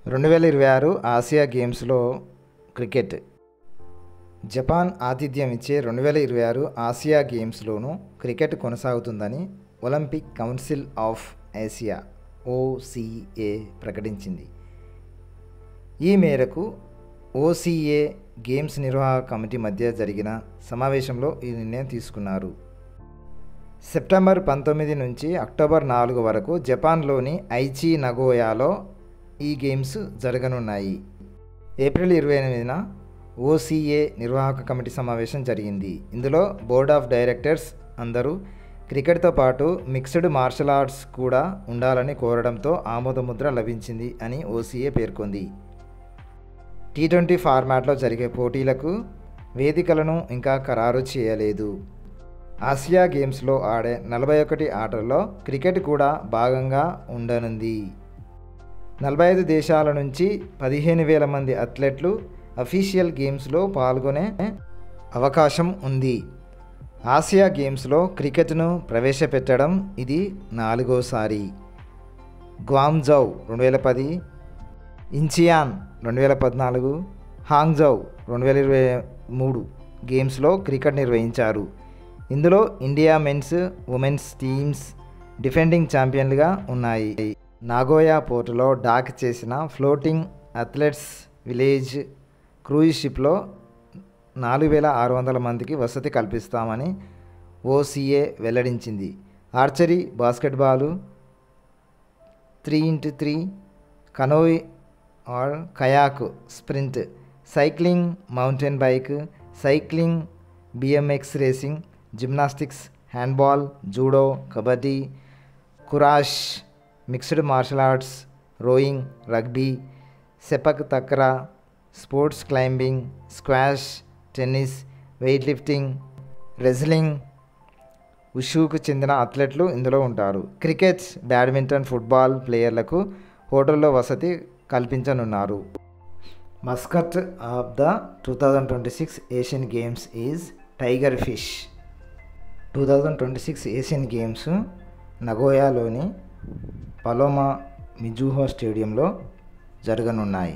2026 Asia గేమ్స్లో cricket. Japan ఆతిథ్యం ఇచ్చే 2026 ఆసియా గేమ్స్లోనూ క్రికెట్ కొనసాగుతుందని Olympic council of Asia OCA ప్రకటించింది. ఈ మేరకు OCA గేమ్స్ నిర్వాహక కమిటీ మధ్య జరిగిన సమావేశంలో ఈ నిర్ణయం తీసుకున్నారు. సెప్టెంబర్ 19 నుంచి అక్టోబర్ 4 వరకు జపాన్లోని ఐచి నగోయాలో ఈ గేమ్స్ జరగనున్నాయి. ఏప్రిల్ 28న OCA నిర్వాహక కమిటీ సమావేశం జరిగింది. ఇందులో బోర్డ్ ఆఫ్ డైరెక్టర్స్ అందరూ క్రికెట్తో పాటు మిక్స్డ్ మార్షల్ ఆర్ట్స్ కూడా ఉండాలని కోరడంతో ఆమోదముద్ర లభించింది అని OCA పేర్కొంది. T20 ఫార్మాట్లో జరిగే పోటీలకు వేదికలను ఇంకా ఖరారు చేయలేదు. ఆసియా గేమ్స్లో ఆడే 41 ఆటల్లో క్రికెట్ కూడా భాగంగా ఉండనుంది. 45 దేశాల నుంచి 15,000 మంది అథ్లెట్లు అఫీషియల్ గేమ్స్లో పాల్గొనే అవకాశం ఉంది. ఆసియా గేమ్స్లో క్రికెట్ను ప్రవేశపెట్టడం ఇది 4వసారి. గ్వాంగ్జౌ 2010, ఇంచియాన్ 2014, హాంగ్జౌ 2023 గేమ్స్లో క్రికెట్ నిర్వహించారు. ఇందులో India men's, women's teams defending ఛాంపియన్లుగా ఉన్నాయి. నాగోయా పోర్టులో డాక్ చేసిన ఫ్లోటింగ్ అథ్లెట్స్ విలేజ్ క్రూయిజ్ షిప్లో 4,600 మందికి వసతి కల్పిస్తామని OCA వెల్లడించింది. Archery, basketball, 3x3 canoe or kayak, sprint, cycling, mountain bike, cycling, BMX racing, gymnastics, handball, judo, kabaddi, kurash, mixed martial arts, rowing, rugby, sepak takraw, sports climbing, squash, tennis, weight lifting, wrestling, ఉషూకు చెందిన అథ్లెట్లు ఇందులో ఉంటారు. Cricket, badminton, football ప్లేయర్లకు హోటల్లో వసతి కల్పించనున్నారు. Mascot of the 2026 Asian games is tiger fish. 2026 Asian games నగోయాలోని పలోమా మిజుహో స్టేడియంలో జరగనున్నాయి.